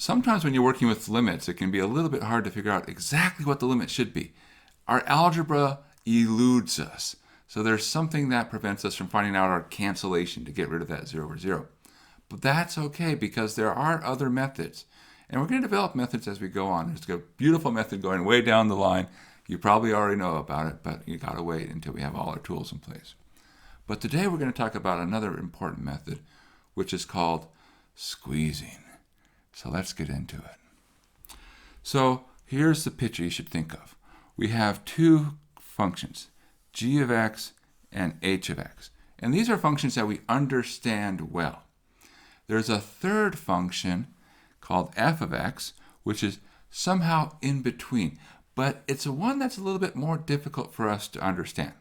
sometimes when you're working with limits, it can be a little bit hard to figure out exactly what the limit should be. Our algebra eludes us. So there's something that prevents us from finding out our cancellation to get rid of that 0 over 0. But that's okay because there are other methods. And we're going to develop methods as we go on. There's a beautiful method going way down the line. You probably already know about it, but you got to wait until we have all our tools in place. But today we're going to talk about another important method, which is called squeezing. So let's get into it. So here's the picture you should think of. We have two functions, g of x and h of x. And these are functions that we understand well. There's a third function called f of x, which is somehow in between. But it's one that's a little bit more difficult for us to understand.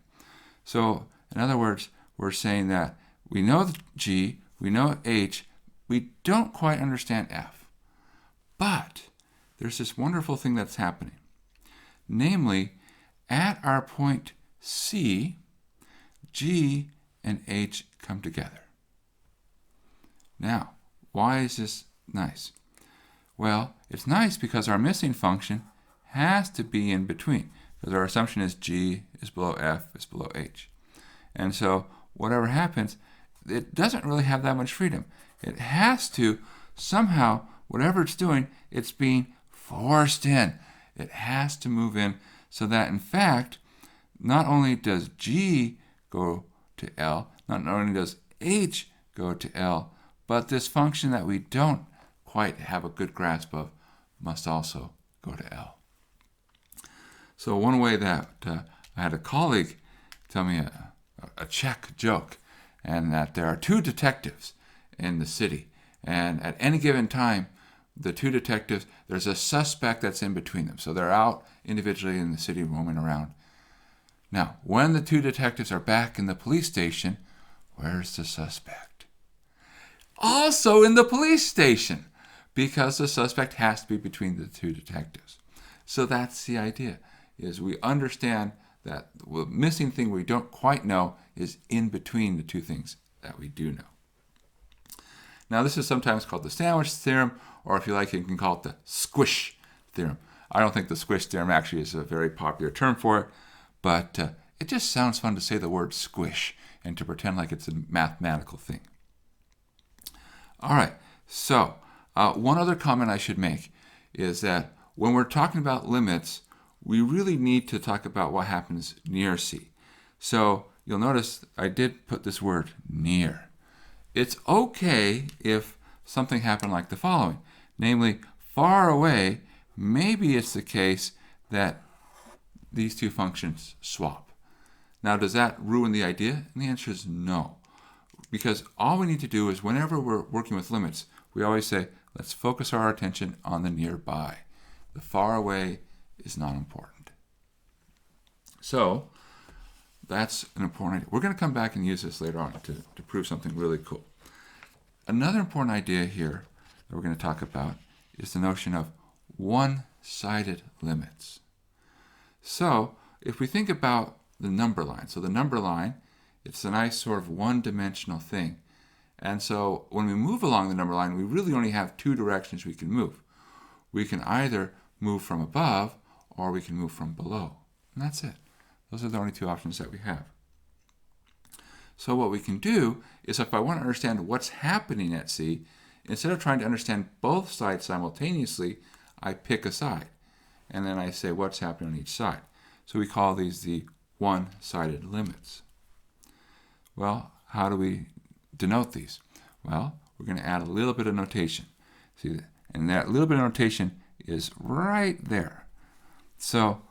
So in other words, we're saying that we know the g, we know h, we don't quite understand f. But there's this wonderful thing that's happening. Namely, at our point C, g and h come together. Now, why is this nice? Well, it's nice because our missing function has to be in between, because our assumption is g is below f is below h. And so whatever happens, it doesn't really have that much freedom. It has to somehow, whatever it's doing, it's being forced in. It has to move in so that, in fact, not only does g go to L, not only does h go to L, but this function that we don't quite have a good grasp of must also go to L. So one way that I had a colleague tell me a Czech joke, and that there are two detectives in the city, and at any given time, the two detectives, there's a suspect that's in between them. So they're out individually in the city roaming around. Now, when the two detectives are back in the police station, where's the suspect? Also in the police station, because the suspect has to be between the two detectives. So that's the idea, is we understand that the missing thing we don't quite know is in between the two things that we do know. Now, this is sometimes called the sandwich theorem, or if you like, you can call it the squish theorem. I don't think the squish theorem actually is a very popular term for it, but it just sounds fun to say the word squish and to pretend like it's a mathematical thing. All right, so one other comment I should make is that when we're talking about limits, we really need to talk about what happens near C. So you'll notice I did put this word near. It's okay if something happened like the following, namely far away. Maybe it's the case that these two functions swap. Now, does that ruin the idea? And the answer is no, because all we need to do is whenever we're working with limits, we always say, let's focus our attention on the nearby. The far away is not important. So that's an important idea. We're going to come back and use this later on to prove something really cool. Another important idea here that we're going to talk about is the notion of one-sided limits. So if we think about the number line, so the number line, it's a nice sort of one-dimensional thing. And so when we move along the number line, we really only have two directions we can move. We can either move from above or we can move from below. And that's it. Those are the only two options that we have. So what we can do is, if I want to understand what's happening at C, instead of trying to understand both sides simultaneously, I pick a side. And then I say what's happening on each side. So we call these the one-sided limits. Well, how do we denote these? Well, we're going to add a little bit of notation. See, and that little bit of notation is right there. So,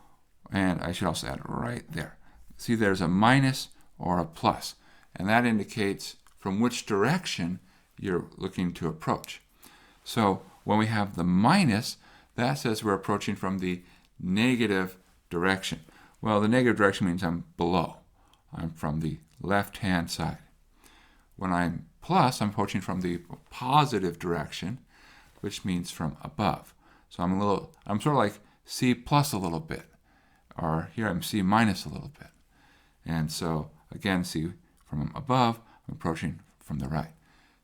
and I should also add right there. See, there's a minus or a plus, and that indicates from which direction you're looking to approach. So when we have the minus, that says we're approaching from the negative direction. Well, the negative direction means I'm below. I'm from the left-hand side. When I'm plus, I'm approaching from the positive direction, which means from above. So I'm sort of like C plus a little bit, or here I'm C minus a little bit. And so again, see, from above, I'm approaching from the right.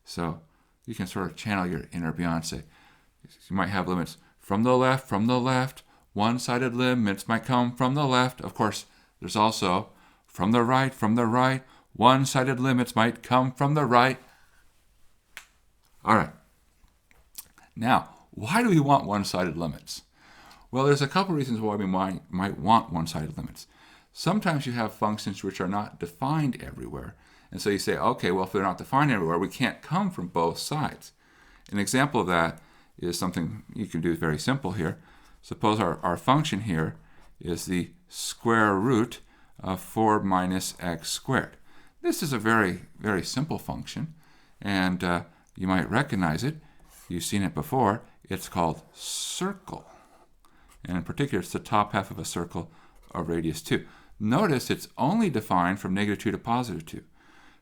So you can sort of channel your inner Beyonce. You might have limits from the left. One-sided limits might come from the left. Of course, there's also from the right. One-sided limits might come from the right. All right. Now, why do we want one-sided limits? Well, there's a couple reasons why we might want one-sided limits. Sometimes you have functions which are not defined everywhere. And so you say, okay, well, if they're not defined everywhere, we can't come from both sides. An example of that is something you can do very simple here. Suppose our function here is the square root of 4 minus x squared. This is a very, very simple function, and you might recognize it. You've seen it before. It's called circle. And in particular, it's the top half of a circle of radius 2. Notice it's only defined from -2 to +2.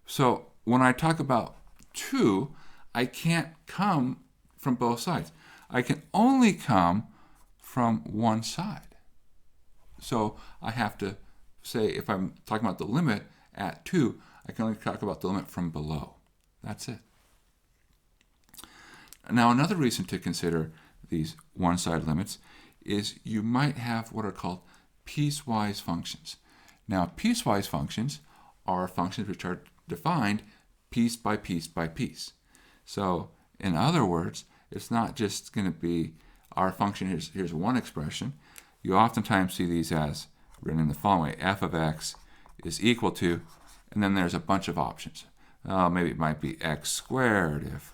So when I talk about 2, I can't come from both sides. I can only come from one side. So I have to say, if I'm talking about the limit at 2, I can only talk about the limit from below. That's it. Now, another reason to consider these one-sided limits is you might have what are called piecewise functions. Now, piecewise functions are functions which are defined piece by piece by piece. So, in other words, it's not just going to be our function, here's one expression. You oftentimes see these as written in the following way: f of x is equal to, and then there's a bunch of options. Maybe it might be x squared if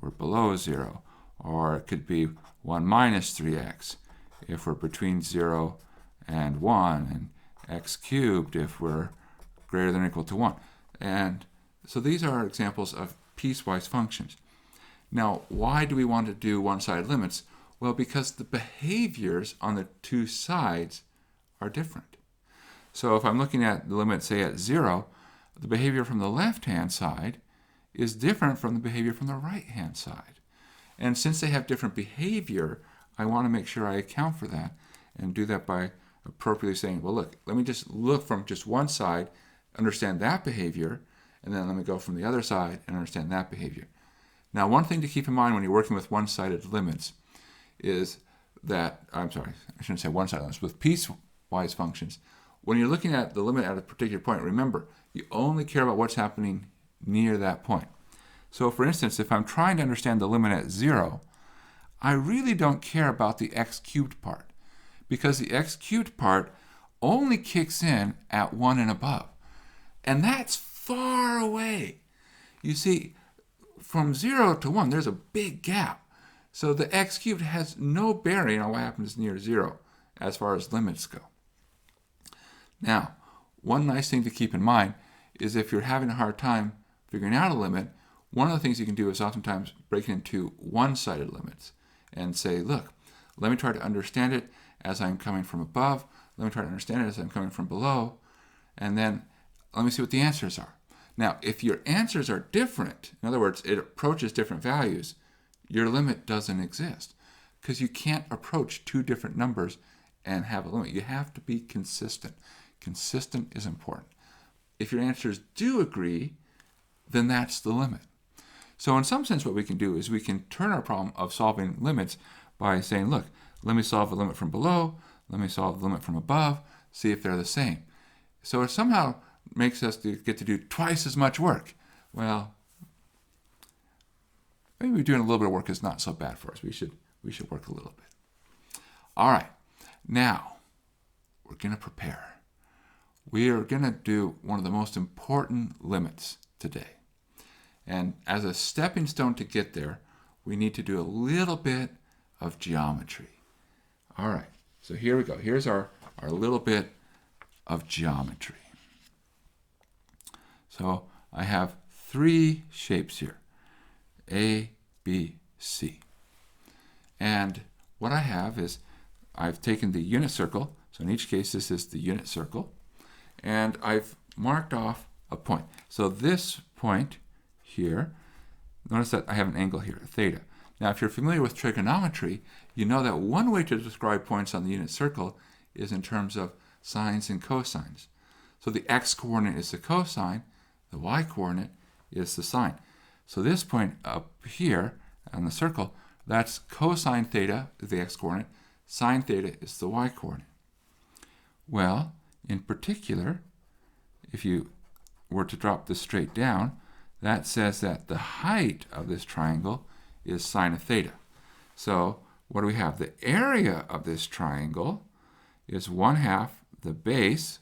we're below 0, or it could be 1 minus 3x if we're between 0 and 1, and x cubed if we're greater than or equal to 1. And so these are examples of piecewise functions. Now, why do we want to do one-sided limits? Well, because the behaviors on the two sides are different. So if I'm looking at the limit, say, at 0, the behavior from the left-hand side is different from the behavior from the right-hand side. And since they have different behavior, I want to make sure I account for that and do that by appropriately saying, well, look, let me just look from just one side, understand that behavior, and then let me go from the other side and understand that behavior. Now, one thing to keep in mind when you're working with one-sided limits is that, I shouldn't say one-sided limits, with piecewise functions, when you're looking at the limit at a particular point, remember, you only care about what's happening near that point. So, for instance, if I'm trying to understand the limit at 0, I really don't care about the x cubed part, because the x cubed part only kicks in at 1 and above. And that's far away. You see, from 0 to 1, there's a big gap. So the x cubed has no bearing on what happens near 0 as far as limits go. Now, one nice thing to keep in mind is if you're having a hard time figuring out a limit, one of the things you can do is oftentimes break it into one-sided limits and say, look, let me try to understand it as I'm coming from above, let me try to understand it as I'm coming from below, and then let me see what the answers are. Now, if your answers are different, in other words, it approaches different values, your limit doesn't exist, because you can't approach two different numbers and have a limit. You have to be consistent. Consistent is important. If your answers do agree, then that's the limit. So in some sense, what we can do is we can turn our problem of solving limits by saying, look, let me solve the limit from below, let me solve the limit from above, see if they're the same. So it somehow makes us get to do twice as much work. Well, maybe doing a little bit of work is not so bad for us. We should work a little bit. All right, now we're going to prepare. We are going to do one of the most important limits today. And as a stepping stone to get there, we need to do a little bit of geometry. All right, so here we go. Here's our little bit of geometry. So I have three shapes here, A, B, C. And what I have is I've taken the unit circle. So in each case, this is the unit circle. And I've marked off a point. So this point here, notice that I have an angle here, theta. Now, if you're familiar with trigonometry, you know that one way to describe points on the unit circle is in terms of sines and cosines. So the x-coordinate is the cosine, the y-coordinate is the sine. So this point up here on the circle That's cosine theta is the x-coordinate, sine theta is the y-coordinate. Well, in particular, if you were to drop this straight down, that says that the height of this triangle is sine of theta. So what do we have? The area of this triangle is 1/2 the base,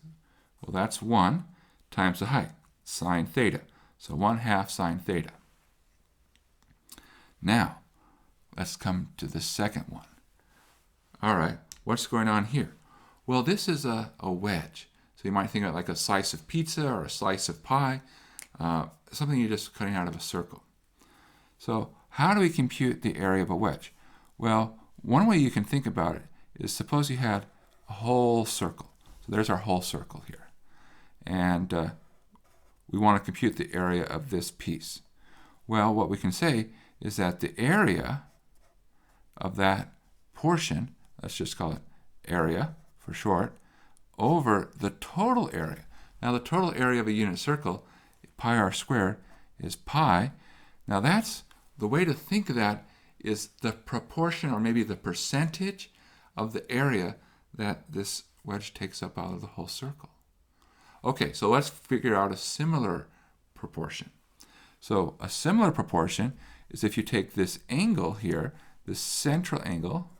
well that's 1, times the height, sine theta. So 1/2 sine theta. Now, let's come to the second one. All right, what's going on here? Well, this is a wedge. So you might think of it like a slice of pizza or a slice of pie, something you're just cutting out of a circle. So how do we compute the area of a wedge? Well, one way you can think about it is suppose you had a whole circle. So there's our whole circle here. And we want to compute the area of this piece. Well, what we can say is that the area of that portion, let's just call it area for short, over the total area. Now the total area of a unit circle, pi r squared, is pi. Now that's the way to think of that is the proportion or maybe the percentage of the area that this wedge takes up out of the whole circle. Okay, so let's figure out a similar proportion. So a similar proportion is if you take this angle here, this central angle,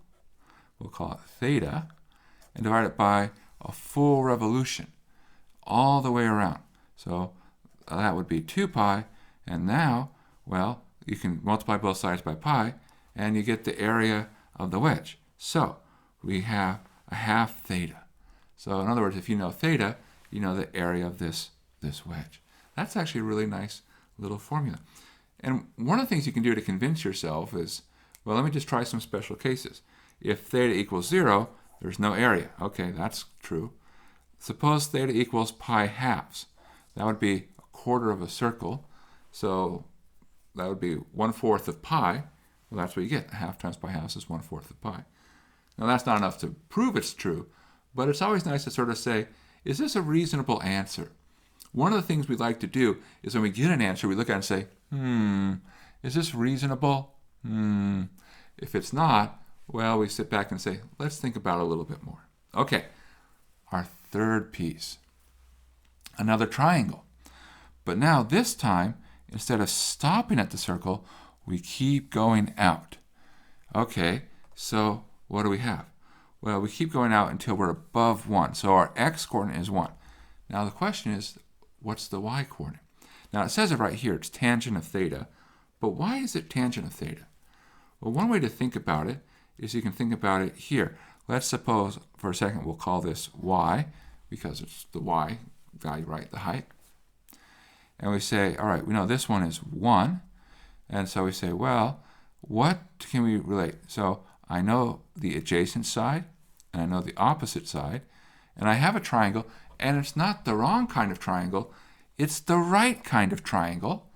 we'll call it theta, and divide it by a full revolution all the way around. So that would be 2 pi, and now, well, you can multiply both sides by pi, and you get the area of the wedge. So we have a 1/2 theta. So in other words, if you know theta, you know the area of this wedge. That's actually a really nice little formula. And one of the things you can do to convince yourself is, well, let me just try some special cases. If theta equals 0, there's no area. Okay, that's true. Suppose theta equals pi halves. That would be a quarter of a circle. So that would be 1/4 of pi. Well, that's what you get. 1/2 times pi halves is 1/4 of pi. Now, that's not enough to prove it's true, but it's always nice to sort of say, is this a reasonable answer? One of the things we like to do is when we get an answer, we look at it and say, is this reasonable? If it's not, well, we sit back and say, let's think about it a little bit more. Okay, our third piece, another triangle. But now this time, instead of stopping at the circle, we keep going out. Okay, so what do we have? Well, we keep going out until we're above 1. So our x-coordinate is 1. Now the question is, what's the y-coordinate? Now it says it right here, it's tangent of theta. But why is it tangent of theta? Well, one way to think about it is you can think about it here. Let's suppose for a second we'll call this y, because it's the y value, right, the height. And we say, all right, we know this one is 1. And so we say, well, what can we relate? So I know the adjacent side, and I know the opposite side, and I have a triangle, and it's not the wrong kind of triangle, it's the right kind of triangle.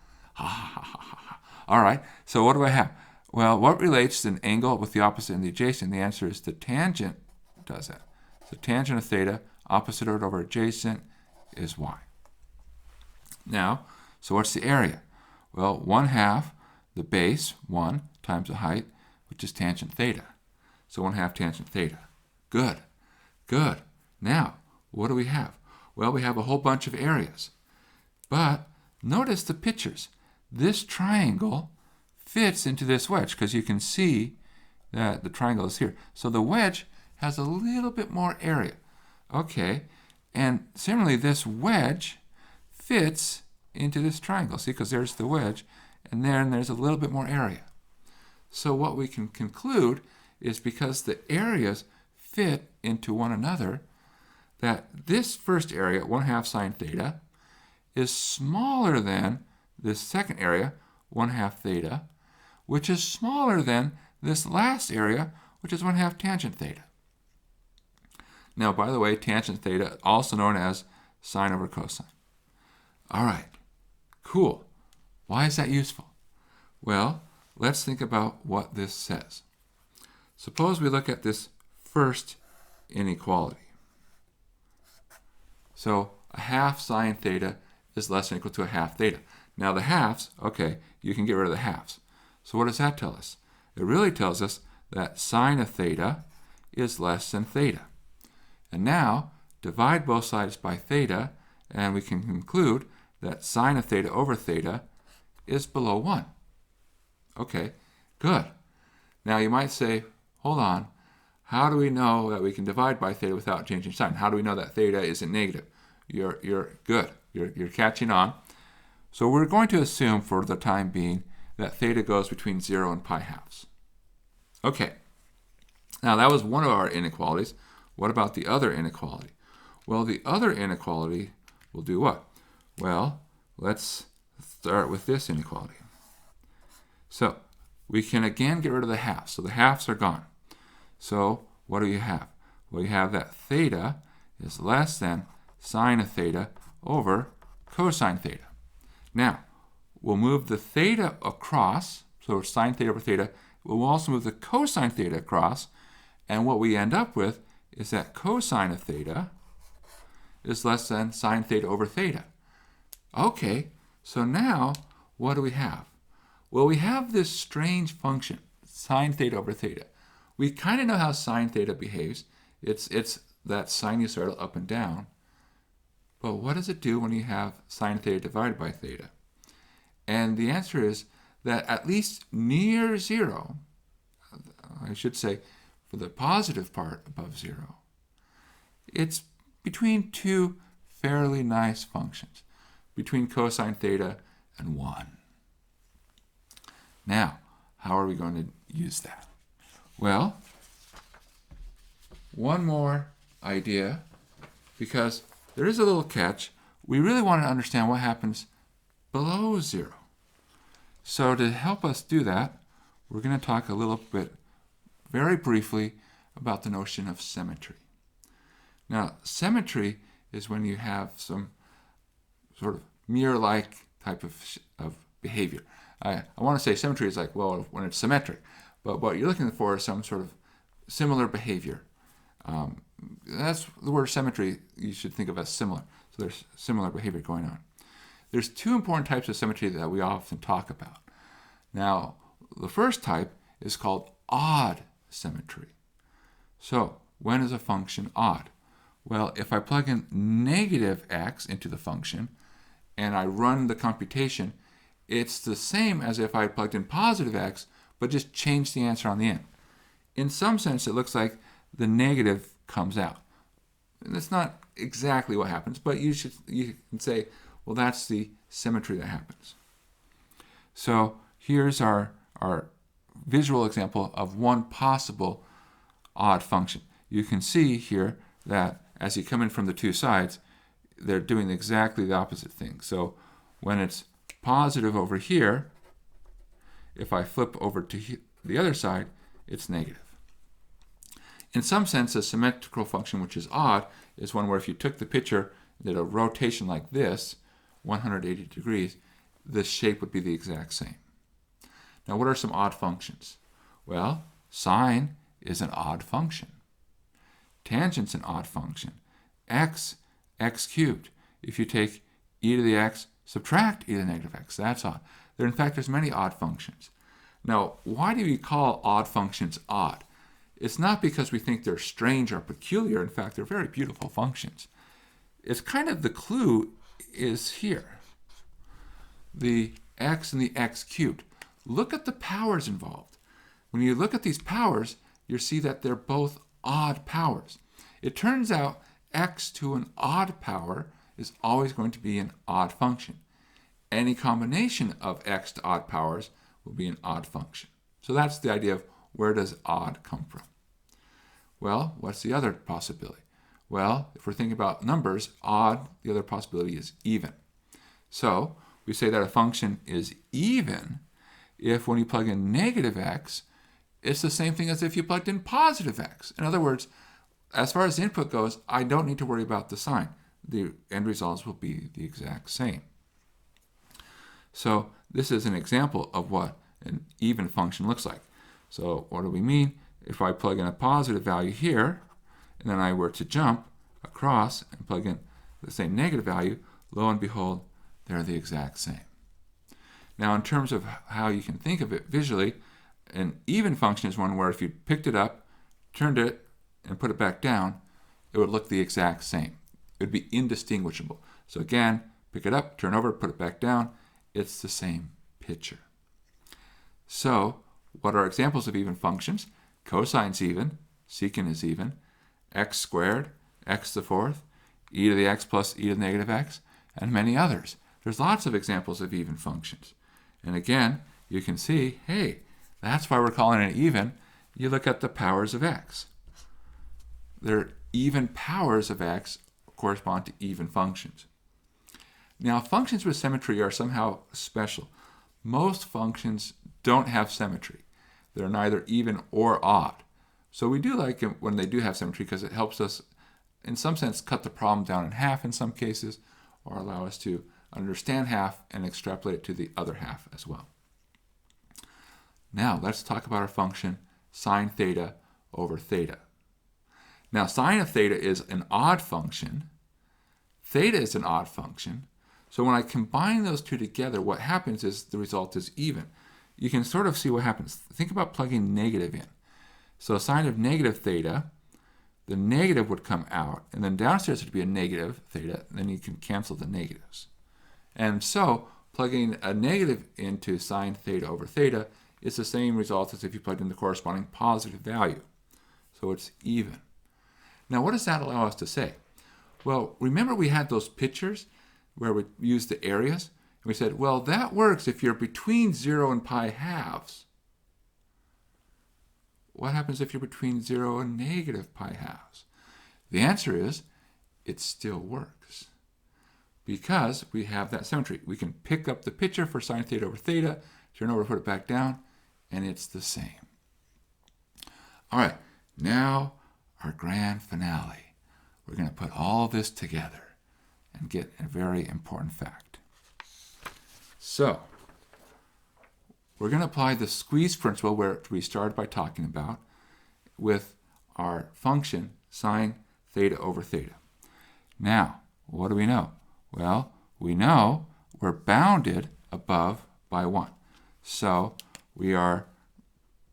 All right, so what do I have? Well, what relates an angle with the opposite and the adjacent? The answer is the tangent does that. So tangent of theta, opposite over adjacent, is y. Now, so what's the area? Well, 1/2 the base, 1, times the height, which is tangent theta. So 1/2 tangent theta. Good, good. Now, what do we have? Well, we have a whole bunch of areas. But notice the pictures. This triangle fits into this wedge because you can see that the triangle is here. So the wedge has a little bit more area. Okay, and similarly, this wedge fits into this triangle. See, because there's the wedge, and then there's a little bit more area. So what we can conclude is because the areas fit into one another, that this first area, 1/2 sine theta, is smaller than this second area, 1/2 theta, which is smaller than this last area, which is 1/2 tangent theta. Now, by the way, tangent theta, also known as sine over cosine. All right, cool. Why is that useful? Well, let's think about what this says. Suppose we look at this first inequality. So 1/2 sine theta is less than or equal to 1/2 theta. Now the halves, okay, you can get rid of the halves. So what does that tell us? It really tells us that sine of theta is less than theta. And now, divide both sides by theta, and we can conclude that sine of theta over theta is below 1. Okay, good. Now you might say, hold on, how do we know that we can divide by theta without changing sign? How do we know that theta isn't negative? You're good. You're catching on. So we're going to assume for the time being that theta goes between 0 and pi halves. Okay, now that was one of our inequalities. What about the other inequality? Well, the other inequality will do what? Well, let's start with this inequality. So we can again get rid of the halves. So the halves are gone. So what do you have? Well, you have that theta is less than sine of theta over cosine theta. Now, we'll move the theta across, so sine theta over theta. We'll also move the cosine theta across, and what we end up with is that cosine of theta is less than sine theta over theta. Okay, so now what do we have? Well, we have this strange function, sine theta over theta. We kind of know how sine theta behaves. It's that sinusoidal up and down. But what does it do when you have sine theta divided by theta? And the answer is that at least near 0, I should say for the positive part above 0, it's between two fairly nice functions, between cosine theta and 1. Now, how are we going to use that? Well, one more idea, because there is a little catch. We really want to understand what happens below 0. So to help us do that, we're going to talk a little bit, very briefly, about the notion of symmetry. Now, symmetry is when you have some sort of mirror-like type of behavior. I want to say symmetry is like, well, when it's symmetric, but what you're looking for is some sort of similar behavior. That's the word symmetry you should think of as similar. So there's similar behavior going on. There's two important types of symmetry that we often talk about. Now, the first type is called odd symmetry. So, when is a function odd? Well, if I plug in negative x into the function and I run the computation, it's the same as if I plugged in positive x, but just changed the answer on the end. In some sense, it looks like the negative comes out. And that's not exactly what happens, but you can say, well, that's the symmetry that happens. So here's our visual example of one possible odd function. You can see here that as you come in from the two sides, they're doing exactly the opposite thing. So when it's positive over here, if I flip over to the other side, it's negative. In some sense, a symmetrical function which is odd is one where if you took the picture and did a rotation like this, 180 degrees, the shape would be the exact same. Now, what are some odd functions? Well, sine is an odd function. Tangent's an odd function. X cubed. If you take e to the x, subtract e to the negative x, that's odd. In fact, there's many odd functions. Now, why do we call odd functions odd? It's not because we think they're strange or peculiar. In fact, they're very beautiful functions. It's kind of the clue is here. The x and the x cubed. Look at the powers involved. When you look at these powers, you see that they're both odd powers. It turns out x to an odd power is always going to be an odd function. Any combination of x to odd powers will be an odd function. So that's the idea of where does odd come from? Well, what's the other possibility? Well, if we're thinking about numbers, odd, the other possibility is even. So we say that a function is even if when you plug in negative x, it's the same thing as if you plugged in positive x. In other words, as far as the input goes, I don't need to worry about the sign. The end results will be the exact same. So this is an example of what an even function looks like. So what do we mean? If I plug in a positive value here, and then I were to jump across and plug in the same negative value, lo and behold, they're the exact same. Now, in terms of how you can think of it visually, An even function is one where if you picked it up, turned it, and put it back down, it would look the exact same. It would be indistinguishable. So again, pick it up, turn over, put it back down, it's the same picture. So what are examples of even functions? Cosine's even, secant is even, x squared, x to the fourth, e to the x plus e to the negative x, and many others. There's lots of examples of even functions. And again, you can see, hey, that's why we're calling it even. You look at the powers of x. Their even powers of x correspond to even functions. Now, functions with symmetry are somehow special. Most functions don't have symmetry. They're neither even or odd. So we do like it when they do have symmetry because it helps us, in some sense, cut the problem down in half in some cases, or allow us to understand half and extrapolate it to the other half as well. Now, let's talk about our function sine theta over theta. Now, sine of theta is an odd function. Theta is an odd function. So when I combine those two together, what happens is the result is even. You can sort of see what happens. Think about plugging negative in. So sine of negative theta, the negative would come out, and then downstairs would be a negative theta, and then you can cancel the negatives. And so plugging a negative into sine theta over theta is the same result as if you plugged in the corresponding positive value. So it's even. Now, what does that allow us to say? Well, remember we had those pictures where we used the areas? And we said, well, that works if you're between 0 and pi halves. What happens if you're between 0 and negative pi halves? The answer is, it still works. Because we have that symmetry. We can pick up the picture for sine theta over theta, turn over, put it back down, and it's the same. All right, now our grand finale. We're going to put all this together and get a very important fact. So, we're going to apply the squeeze principle, where we started by talking about, with our function sine theta over theta. Now, what do we know? Well, we know we're bounded above by 1. So, we are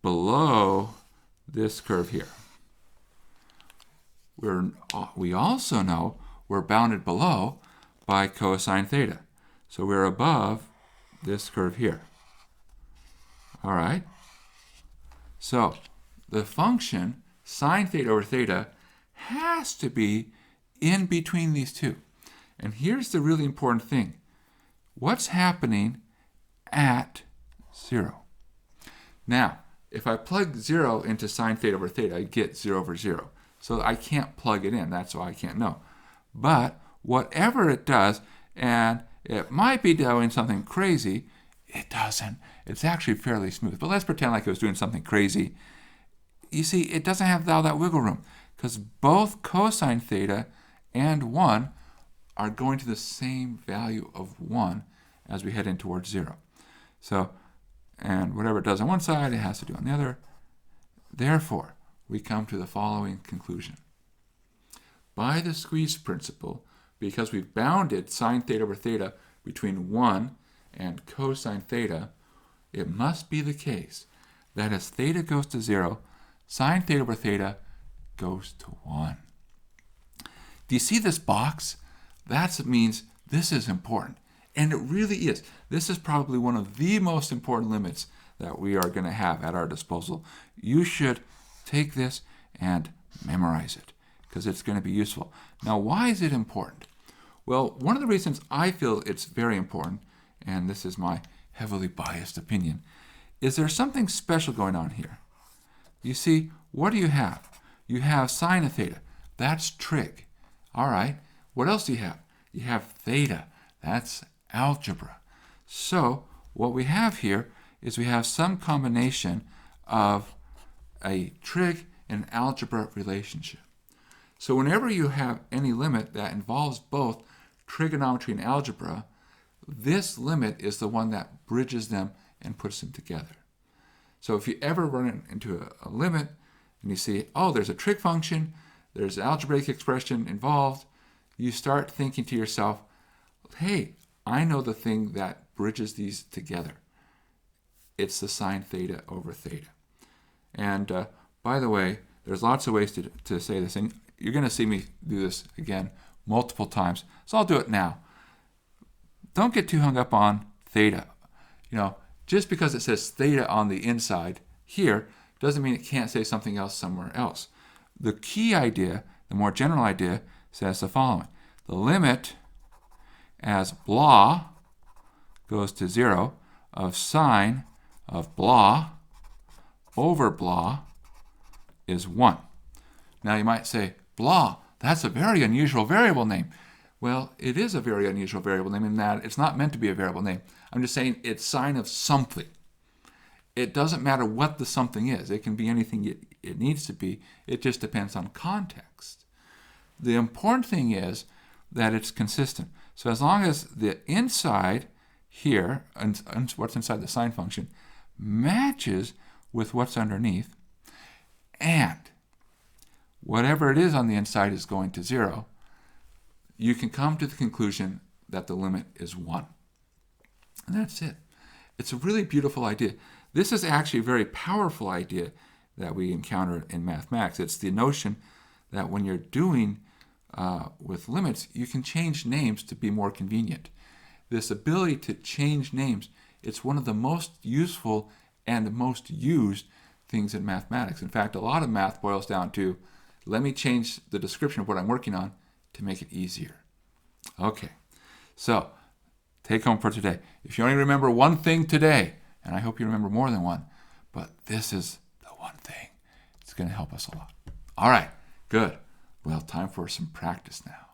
below this curve here. We also know we're bounded below by cosine theta. So we're above this curve here. All right? So the function sine theta over theta has to be in between these two. And here's the really important thing. What's happening at 0? Now, if I plug 0 into sine theta over theta, I get 0 over 0. So I can't plug it in. That's why I can't know. But whatever it does, and it might be doing something crazy, it doesn't. It's actually fairly smooth. But let's pretend like it was doing something crazy. You see, it doesn't have all that wiggle room because both cosine theta and 1 are going to the same value of 1 as we head in towards 0. So, and whatever it does on one side, it has to do on the other. Therefore, we come to the following conclusion. By the squeeze principle, because we've bounded sine theta over theta between 1 and cosine theta, it must be the case that as theta goes to 0, sine theta over theta goes to 1. Do you see this box? That means this is important. And it really is. This is probably one of the most important limits that we are going to have at our disposal. You should take this and memorize it because it's going to be useful. Now, why is it important? Well, one of the reasons I feel it's very important, and this is my heavily biased opinion, is there's something special going on here. You see, what do you have? You have sine of theta. That's trig. All right. What else do you have? You have theta. That's algebra. So what we have here is we have some combination of a trig and algebra relationship. So whenever you have any limit that involves both trigonometry and algebra, this limit is the one that bridges them and puts them together. So if you ever run into a limit and you see, oh, there's a trig function, there's an algebraic expression involved, you start thinking to yourself, hey, I know the thing that bridges these together. it's the sine theta over theta. And by the way, there's lots of ways to say this, and you're going to see me do this again multiple times, so I'll do it now. Don't get too hung up on theta. Just because it says theta on the inside here doesn't mean it can't say something else somewhere else. The key idea, the more general idea, says the following. The limit as blah goes to 0 of sine of blah over blah is 1. Now you might say, blah, that's a very unusual variable name. Well, it is a very unusual variable name in that it's not meant to be a variable name. I'm just saying it's sine of something. It doesn't matter what the something is. It can be anything it needs to be. It just depends on context. The important thing is that it's consistent. So as long as the inside here, and what's inside the sine function, matches with what's underneath, and whatever it is on the inside is going to 0, you can come to the conclusion that the limit is 1. And that's it. It's a really beautiful idea. This is actually a very powerful idea that we encounter in mathematics. It's the notion that when you're doing with limits, you can change names to be more convenient. This ability to change names, it's one of the most useful and most used things in mathematics. In fact, a lot of math boils down to, let me change the description of what I'm working on to make it easier. Okay, so take home for today. If you only remember one thing today, and I hope you remember more than one, but this is the one thing. It's going to help us a lot. All right, good. Well, time for some practice now.